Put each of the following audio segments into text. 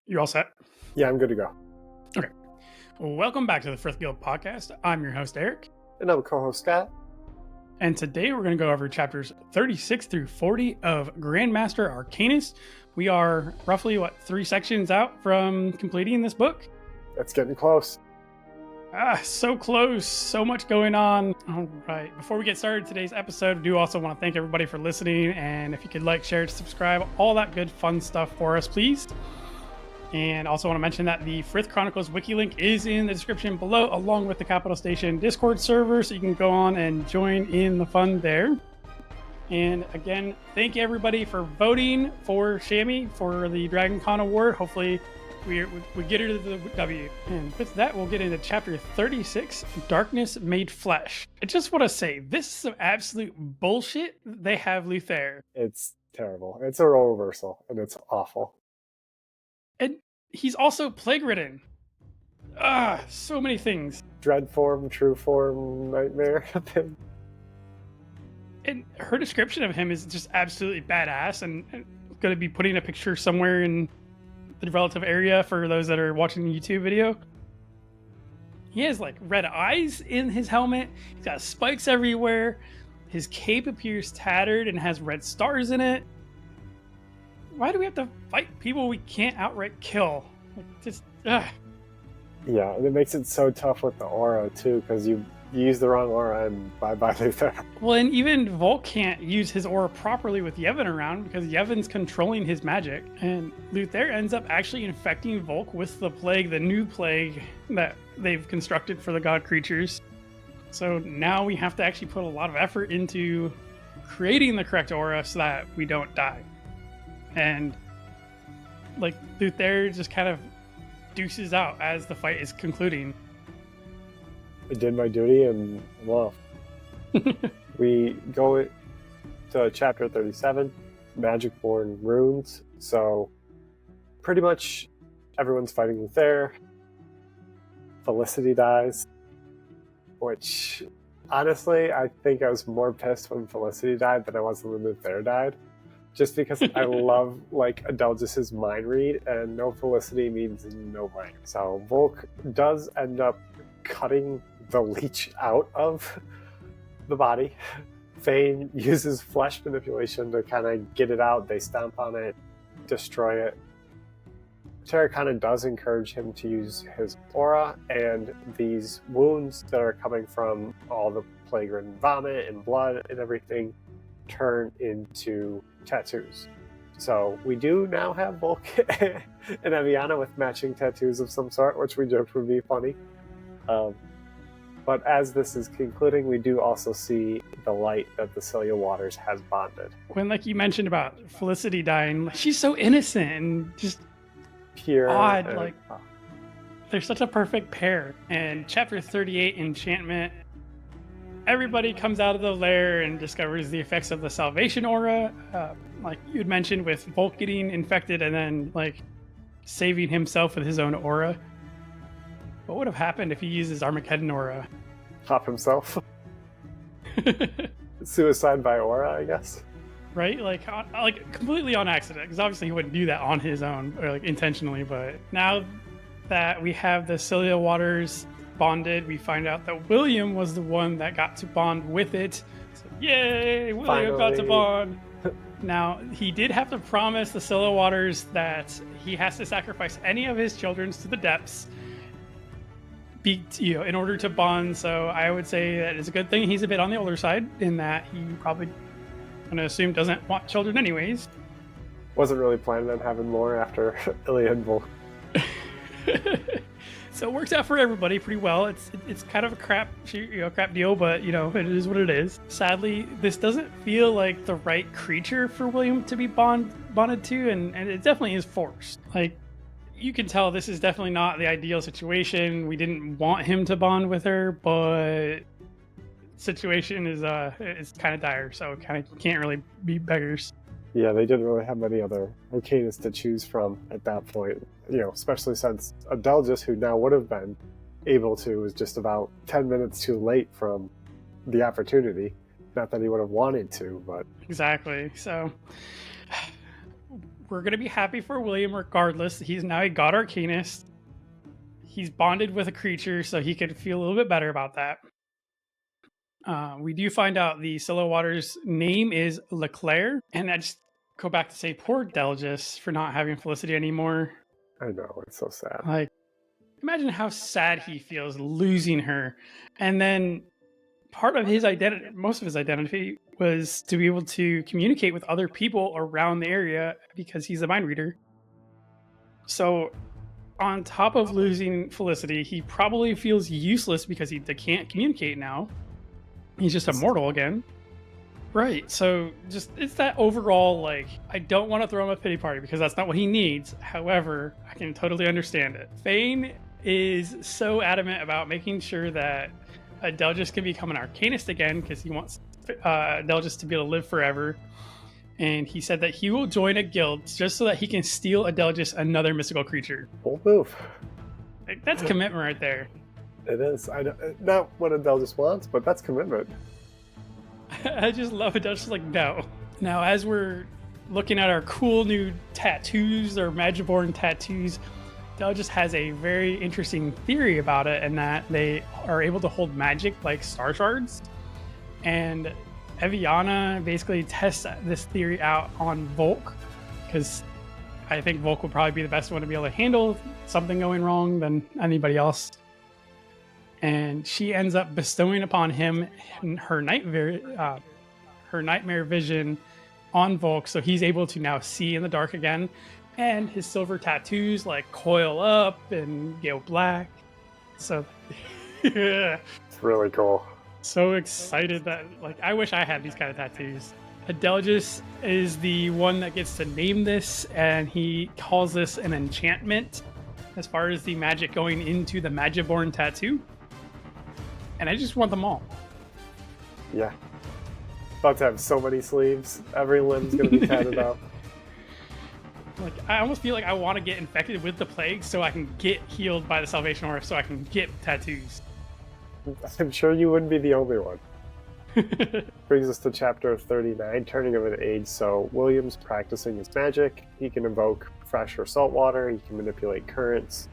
You all set? Yeah, I'm good to go. Okay. Welcome back to the Frith Guild podcast. I'm your host, Eric. And I'm co-host Scott. And today we're going to go over chapters 36 through 40 of Grandmaster Arcanist. We are roughly, 3 sections out from completing this book? It's getting close. So close. So much going on. All right. Before we get started today's episode, I do also want to thank everybody for listening. And if you could like, share, subscribe, all that good fun stuff for us, please. And also want to mention that the Frith Chronicles Wiki link is in the description below, along with the Capital Station Discord server, so you can go on and join in the fun there. And again, thank you everybody for voting for Shammy for the Dragon Con Award. Hopefully we get her to the W. And with that, we'll get into chapter 36, Darkness Made Flesh. I just want to say, this is some absolute bullshit they have Luthair. It's terrible. It's a role reversal, and it's awful. And he's also plague-ridden. So many things. Dread form, true form, nightmare. And her description of him is just absolutely badass, and going to be putting a picture somewhere in the relative area for those that are watching the YouTube video. He has like red eyes in his helmet. He's got spikes everywhere. His cape appears tattered and has red stars in it. Why do we have to fight people we can't outright kill? Yeah, and it makes it so tough with the aura too, because you use the wrong aura and bye-bye Luthair. Well, and even Volke can't use his aura properly with Yevon around because Yevon's controlling his magic. And Luthair ends up actually infecting Volke with the plague, the new plague that they've constructed for the god creatures. So now we have to actually put a lot of effort into creating the correct aura so that we don't die. And like Luthair just kind of deuces out as the fight is concluding. I did my duty and I'm off. We go to chapter 37, Magiborne Runes. So pretty much everyone's fighting Luthair. Felicity dies, which honestly I think I was more pissed when Felicity died than I was when Luthair died. Just because I love like Adelgis' mind read, and no Felicity means no mind. So Volke does end up cutting the leech out of the body. Fane uses flesh manipulation to kind of get it out. They stomp on it, destroy it. Terra kind of does encourage him to use his aura, and these wounds that are coming from all the plague-ridden vomit and blood and everything turn into tattoos. So we do now have Volke and Eviana with matching tattoos of some sort, which we joked would be funny. But as this is concluding, we do also see the light that the Celia Waters has bonded. When, like you mentioned about Felicity dying, she's so innocent and just pure, odd. They're such a perfect pair. And chapter 38, Enchantment. Everybody comes out of the lair and discovers the effects of the salvation aura. Like you had mentioned with Volke getting infected and then like saving himself with his own aura. What would have happened if he used his Armageddon aura? Pop himself. Suicide by aura, I guess. Right? Like completely on accident. Because obviously he wouldn't do that on his own or like intentionally. But now that we have the Celia Waters bonded, we find out that William was the one that got to bond with it. So, yay! William Finally got to bond. Now, he did have to promise the Celia Waters that he has to sacrifice any of his children to the depths in order to bond. So I would say that it's a good thing he's a bit on the older side in that he probably, I'm going to assume, doesn't want children anyways. Wasn't really planning on having more after Ilya and Volke. So it works out for everybody pretty well. It's kind of a crap deal, but it is what it is. Sadly, this doesn't feel like the right creature for William to be bonded to, and it definitely is forced. Like you can tell, this is definitely not the ideal situation. We didn't want him to bond with her, but situation is kind of dire, so kind of can't really be beggars. Yeah, they didn't really have many other Arcanists to choose from at that point. Especially since Adelgis, who now would have been able to, was just about 10 minutes too late from the opportunity. Not that he would have wanted to, but... Exactly. So we're going to be happy for William regardless. He's now a god arcanist. He's bonded with a creature, so he could feel a little bit better about that. We do find out the Silo Water's name is Luthair, and I just go back to say poor Adelgis for not having Felicity anymore. I know, it's so sad. Like, imagine how sad he feels losing her. And then part of his identity, most of his identity, was to be able to communicate with other people around the area because he's a mind reader. So on top of losing Felicity, he probably feels useless because he can't communicate now. He's just immortal again. Right, so just it's that overall, like, I don't want to throw him a pity party because that's not what he needs. However, I can totally understand it. Fane is so adamant about making sure that Adelgis can become an Arcanist again because he wants Adelgis to be able to live forever. And he said that he will join a guild just so that he can steal Adelgis another mystical creature. Bold move. Like, that's commitment right there. It is. Not what Adelgis wants, but that's commitment. I just love it. Just like, no. Now, as we're looking at our cool new tattoos or Magiborne tattoos, Adelgis has a very interesting theory about it, and that they are able to hold magic like star shards. And Eviana basically tests this theory out on Volke, because I think Volke would probably be the best one to be able to handle something going wrong than anybody else. And she ends up bestowing upon him her nightmare vision on Volke, so he's able to now see in the dark again, and his silver tattoos like coil up and go black. So yeah, it's really cool. So excited that, like, I wish I had these kind of tattoos. Adelgis is the one that gets to name this, and he calls this an enchantment as far as the magic going into the Magiborne tattoo. And I just want them all. Yeah. About to have so many sleeves. Every limb's going to be tatted out. Like, I almost feel like I want to get infected with the plague so I can get healed by the Salvation Aura, so I can get tattoos. I'm sure you wouldn't be the only one. Brings us to chapter 39, Turning of an Age. So William's practicing his magic. He can invoke fresh or salt water. He can manipulate currents.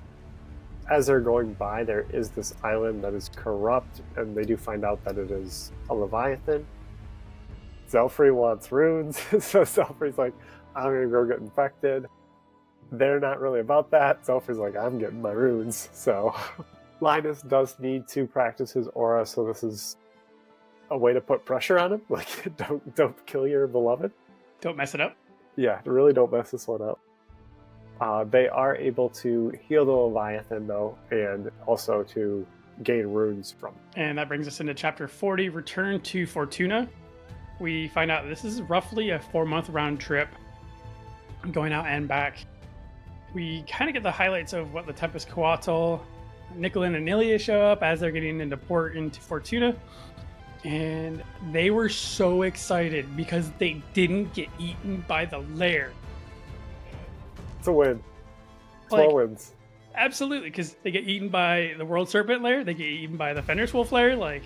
As they're going by, there is this island that is corrupt, and they do find out that it is a Leviathan. Zelfrey wants runes, so Zelfrey's like, I'm gonna go get infected. They're not really about that. Zelfrey's like, I'm getting my runes. So Linus does need to practice his aura, so this is a way to put pressure on him. Like, don't kill your beloved. Don't mess it up. Yeah, really don't mess this one up. They are able to heal the Leviathan, though, and also to gain runes from it. And that brings us into chapter 40, Return to Fortuna. We find out this is roughly a 4-month round trip, going out and back. We kind of get the highlights of what the Tempest Coatl, Nicolin and Ilia show up as they're getting into port into Fortuna. And they were so excited because they didn't get eaten by the lair. It's a win. Small wins. Absolutely, because they get eaten by the World Serpent lair, they get eaten by the Fenris Wolf lair. Like,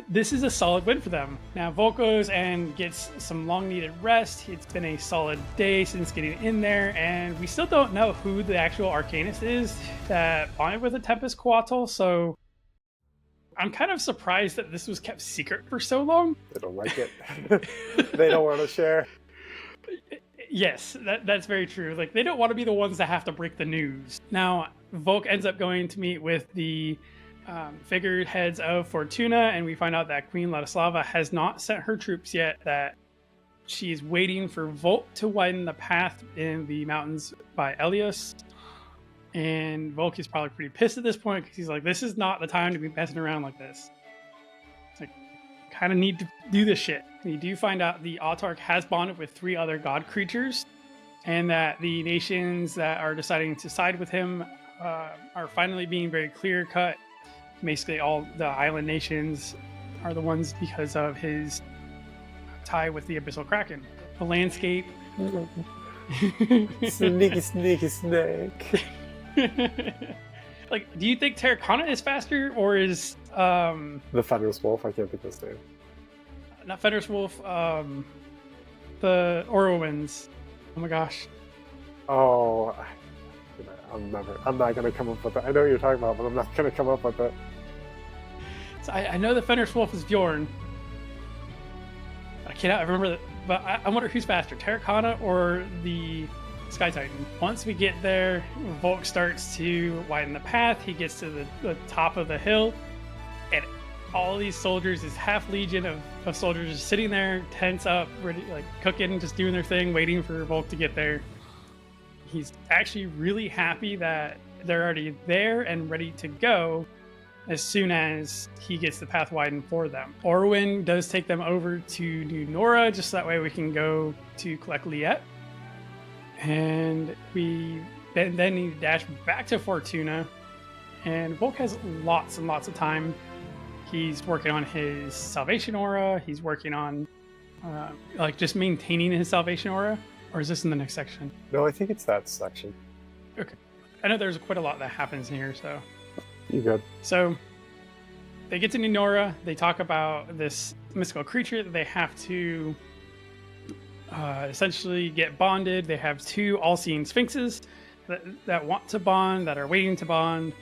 this is a solid win for them. Now, Volke goes and gets some long-needed rest. It's been a solid day since getting in there, and we still don't know who the actual Arcanist is that bonded with the Tempest Coatl, so I'm kind of surprised that this was kept secret for so long. They don't like it. They don't want to share. Yes, that's very true. Like, they don't want to be the ones that have to break the news. Now, Volke ends up going to meet with the figureheads of Fortuna, and we find out that Queen Ladislava has not sent her troops yet, that she's waiting for Volke to widen the path in the mountains by Elios. And Volke is probably pretty pissed at this point because he's like, this is not the time to be messing around like this. It's like, kind of need to do this shit. And you do find out the Autarch has bonded with 3 other god creatures, and that the nations that are deciding to side with him are finally being very clear cut. Basically, all the island nations are the ones because of his tie with the Abyssal Kraken. The landscape. Sneaky snake. Like, do you think Terracotta is faster, or is the Fenris Wolf? I can't think of his name. Not Fenris Wolf. The Orowins. Oh my gosh. Oh, I'm not gonna come up with it. I know what you're talking about, but I'm not gonna come up with it. So I know the Fenris Wolf is Bjorn. I cannot remember, but I wonder who's faster, Terracotta or the Sky Titan. Once we get there, Volk starts to widen the path. He gets to the top of the hill, and all these soldiers, this half legion of soldiers, just sitting there, tents up, ready, like cooking, just doing their thing, waiting for Volk to get there. He's actually really happy that they're already there and ready to go as soon as he gets the path widened for them. Orwin does take them over to New Nora, just so that way we can go to collect Liette. And we then need to dash back to Fortuna. And Volk has lots and lots of time. He's working on his Salvation Aura. He's working on like just maintaining his Salvation Aura. Or is this in the next section? No, I think it's that section. Okay. I know there's quite a lot that happens here, so. You good? So they get to New Nora. They talk about this mystical creature that they have to essentially get bonded. They have two all-seeing sphinxes that want to bond, that are waiting to bond.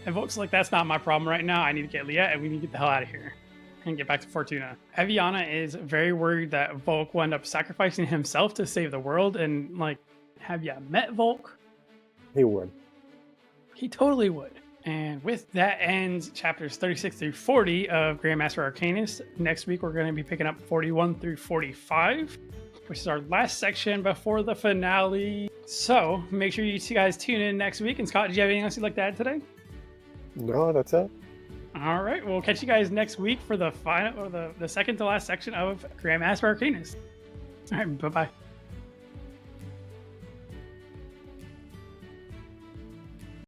And Volk's like, that's not my problem right now. I need to get Liette, and we need to get the hell out of here and get back to Fortuna. Eviana is very worried that Volk will end up sacrificing himself to save the world. And like, have you met Volk? He would. He totally would. And with that ends chapters 36 through 40 of Grandmaster Arcanist. Next week, we're going to be picking up 41 through 45, which is our last section before the finale. So make sure you guys tune in next week. And Scott, did you have anything else you'd like to add today? No, that's it. All right, we'll catch you guys next week for the final, or the second to last section of Grandmaster Arcanist. All right, bye-bye.